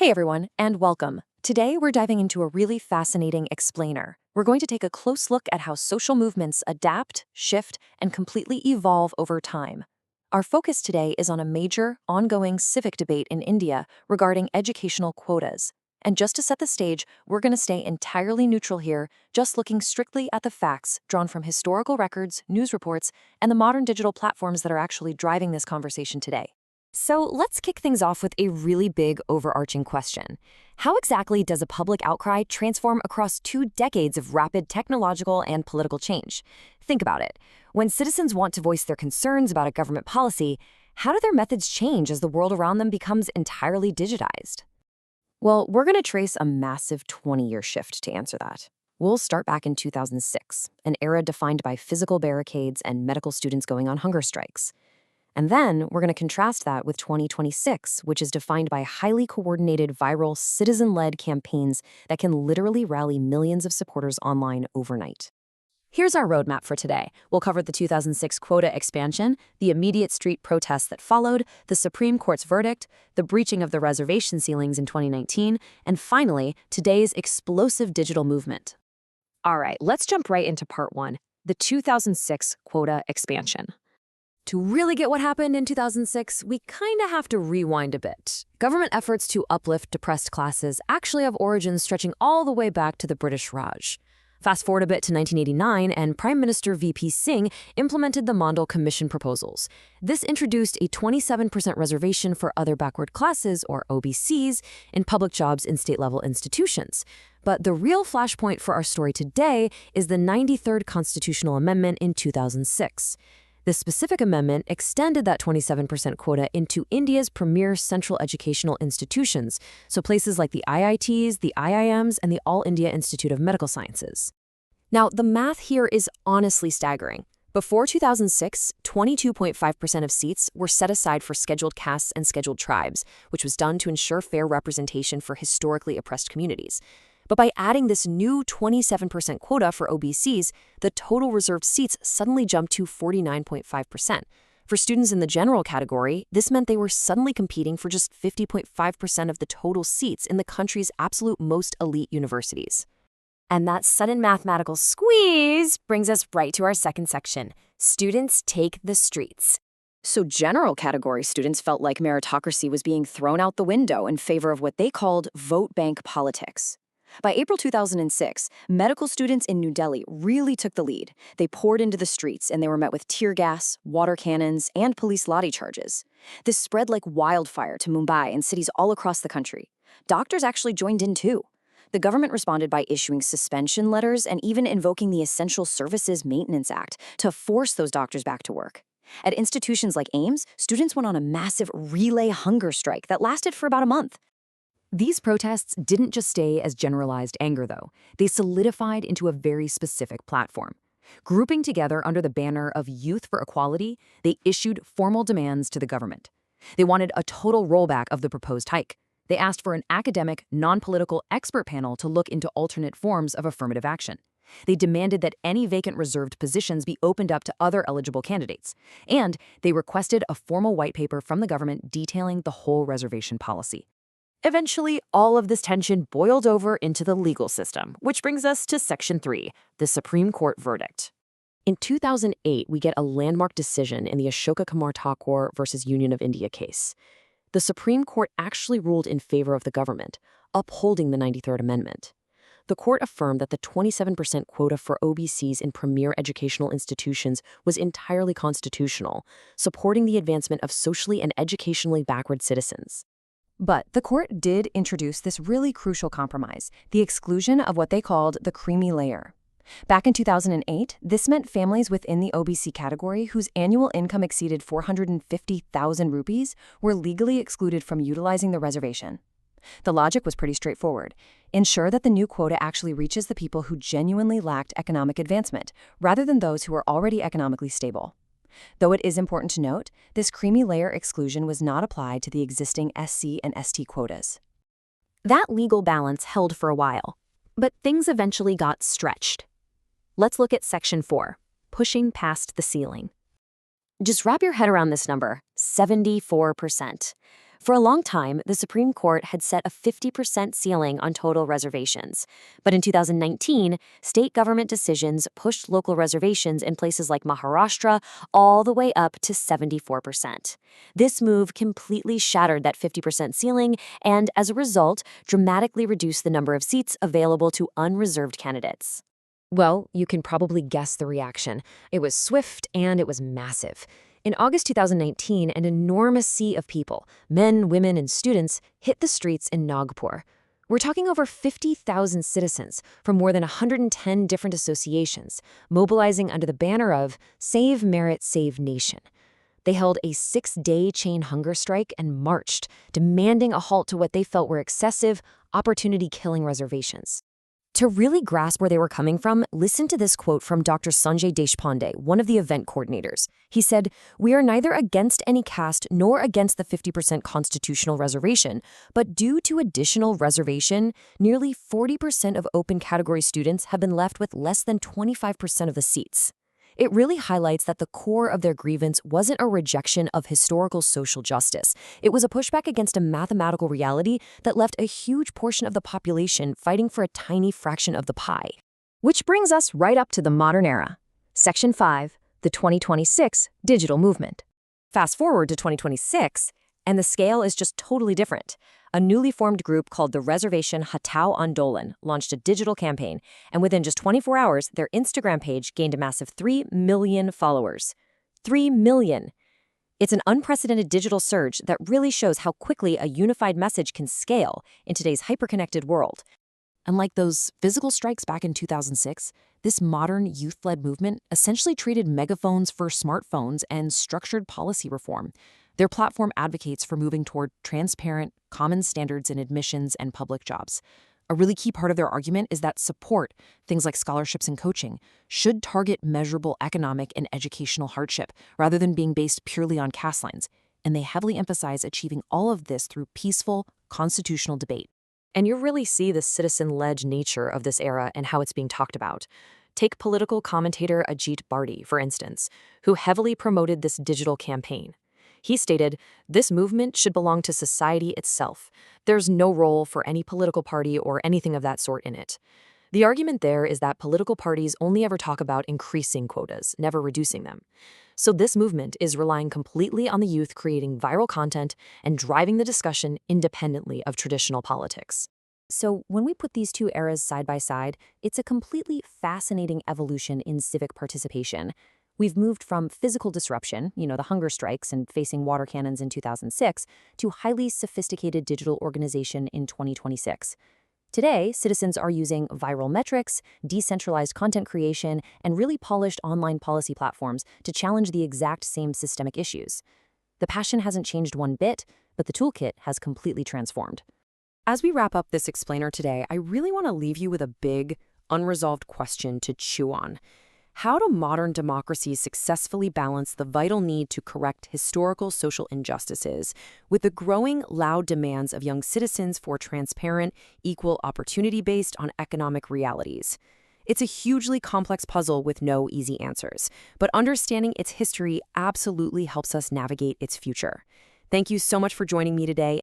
Hey everyone, and welcome. Today we're diving into a really fascinating explainer. We're going to take a close look at how social movements adapt, shift, and completely evolve over time. Our focus today is on a major, ongoing civic debate in India regarding educational quotas. And just to set the stage, we're going to stay entirely neutral here, just looking strictly at the facts drawn from historical records, news reports, and the modern digital platforms that are actually driving this conversation today. So let's kick things off with a really big overarching question. How exactly does a public outcry transform across 2 decades of rapid technological and political change? Think about it. When citizens want to voice their concerns about a government policy, how do their methods change as the world around them becomes entirely digitized? Well, we're going to trace a massive 20-year shift to answer that. We'll start back in 2006, an era defined by physical barricades and medical students going on hunger strikes. And then we're going to contrast that with 2026, which is defined by highly coordinated viral citizen-led campaigns that can literally rally millions of supporters online overnight. Here's our roadmap for today. We'll cover the 2006 quota expansion, the immediate street protests that followed, the Supreme Court's verdict, the breaching of the reservation ceilings in 2019, and finally, today's explosive digital movement. All right, let's jump right into part 1, the 2006 quota expansion. To really get what happened in 2006, we kind of have to rewind a bit. Government efforts to uplift depressed classes actually have origins stretching all the way back to the British Raj. Fast forward a bit to 1989, and Prime Minister VP Singh implemented the Mondal Commission proposals. This introduced a 27% reservation for other backward classes, or OBCs, in public jobs in state-level institutions. But the real flashpoint for our story today is the 93rd Constitutional Amendment in 2006. This specific amendment extended that 27% quota into India's premier central educational institutions, so places like the IITs, the IIMs, and the All India Institute of Medical Sciences. Now, the math here is honestly staggering. Before 2006, 22.5% of seats were set aside for scheduled castes and scheduled tribes, which was done to ensure fair representation for historically oppressed communities. But by adding this new 27% quota for OBCs, the total reserved seats suddenly jumped to 49.5%. For students in the general category, this meant they were suddenly competing for just 50.5% of the total seats in the country's absolute most elite universities. And that sudden mathematical squeeze brings us right to our second section. Students take the streets. So general category students felt like meritocracy was being thrown out the window in favor of what they called vote bank politics. By April 2006, medical students in New Delhi really took the lead. They poured into the streets, and they were met with tear gas, water cannons, and police lathi charges. This spread like wildfire to Mumbai and cities all across the country. Doctors actually joined in too. The government responded by issuing suspension letters and even invoking the Essential Services Maintenance Act to force those doctors back to work. At institutions like AIMS, students went on a massive relay hunger strike that lasted for about a month. These protests didn't just stay as generalized anger, though. They solidified into a very specific platform. Grouping together under the banner of Youth for Equality, they issued formal demands to the government. They wanted a total rollback of the proposed hike. They asked for an academic, non-political expert panel to look into alternate forms of affirmative action. They demanded that any vacant reserved positions be opened up to other eligible candidates. And they requested a formal white paper from the government detailing the whole reservation policy. Eventually, all of this tension boiled over into the legal system, which brings us to Section 3, the Supreme Court verdict. In 2008, we get a landmark decision in the Ashoka Kumar Thakur versus Union of India case. The Supreme Court actually ruled in favor of the government, upholding the 93rd Amendment. The court affirmed that the 27% quota for OBCs in premier educational institutions was entirely constitutional, supporting the advancement of socially and educationally backward citizens. But the court did introduce this really crucial compromise, the exclusion of what they called the creamy layer. Back in 2008, this meant families within the OBC category whose annual income exceeded 450,000 rupees were legally excluded from utilizing the reservation. The logic was pretty straightforward. Ensure that the new quota actually reaches the people who genuinely lacked economic advancement, rather than those who are already economically stable. Though it is important to note, this creamy layer exclusion was not applied to the existing SC and ST quotas. That legal balance held for a while, but things eventually got stretched. Let's look at Section 4, pushing past the ceiling. Just wrap your head around this number, 74%. For a long time, the Supreme Court had set a 50% ceiling on total reservations. But in 2019, state government decisions pushed local reservations in places like Maharashtra all the way up to 74%. This move completely shattered that 50% ceiling and, as a result, dramatically reduced the number of seats available to unreserved candidates. Well, you can probably guess the reaction. It was swift and it was massive. In August 2019, an enormous sea of people, men, women, and students, hit the streets in Nagpur. We're talking over 50,000 citizens from more than 110 different associations, mobilizing under the banner of Save Merit, Save Nation. They held a 6-day chain hunger strike and marched, demanding a halt to what they felt were excessive, opportunity-killing reservations. To really grasp where they were coming from, listen to this quote from Dr. Sanjay Deshpande, one of the event coordinators. He said, "We are neither against any caste nor against the 50% constitutional reservation, but due to additional reservation, nearly 40% of open category students have been left with less than 25% of the seats." It really highlights that the core of their grievance wasn't a rejection of historical social justice. It was a pushback against a mathematical reality that left a huge portion of the population fighting for a tiny fraction of the pie. Which brings us right up to the modern era. Section 5, the 2026 digital movement. Fast forward to 2026, and the scale is just totally different. A newly formed group called the Reservation Hatao Andolan launched a digital campaign, and within just 24 hours, their Instagram page gained a massive 3 million followers. 3 million! It's an unprecedented digital surge that really shows how quickly a unified message can scale in today's hyperconnected world. Unlike those physical strikes back in 2006, this modern youth-led movement essentially traded megaphones for smartphones and structured policy reform. Their platform advocates for moving toward transparent, common standards in admissions and public jobs. A really key part of their argument is that support, things like scholarships and coaching, should target measurable economic and educational hardship rather than being based purely on caste lines. And they heavily emphasize achieving all of this through peaceful, constitutional debate. And you really see the citizen-led nature of this era and how it's being talked about. Take political commentator Ajit Bardi, for instance, who heavily promoted this digital campaign. He stated, "This movement should belong to society itself. There's no role for any political party or anything of that sort in it." The argument there is that political parties only ever talk about increasing quotas, never reducing them. So this movement is relying completely on the youth creating viral content and driving the discussion independently of traditional politics. So when we put these two eras side by side, it's a completely fascinating evolution in civic participation. We've moved from physical disruption, the hunger strikes and facing water cannons in 2006, to highly sophisticated digital organization in 2026. Today, citizens are using viral metrics, decentralized content creation, and really polished online policy platforms to challenge the exact same systemic issues. The passion hasn't changed one bit, but the toolkit has completely transformed. As we wrap up this explainer today, I really want to leave you with a big, unresolved question to chew on. How do modern democracies successfully balance the vital need to correct historical social injustices with the growing, loud demands of young citizens for transparent, equal opportunity based on economic realities? It's a hugely complex puzzle with no easy answers, but understanding its history absolutely helps us navigate its future. Thank you so much for joining me today,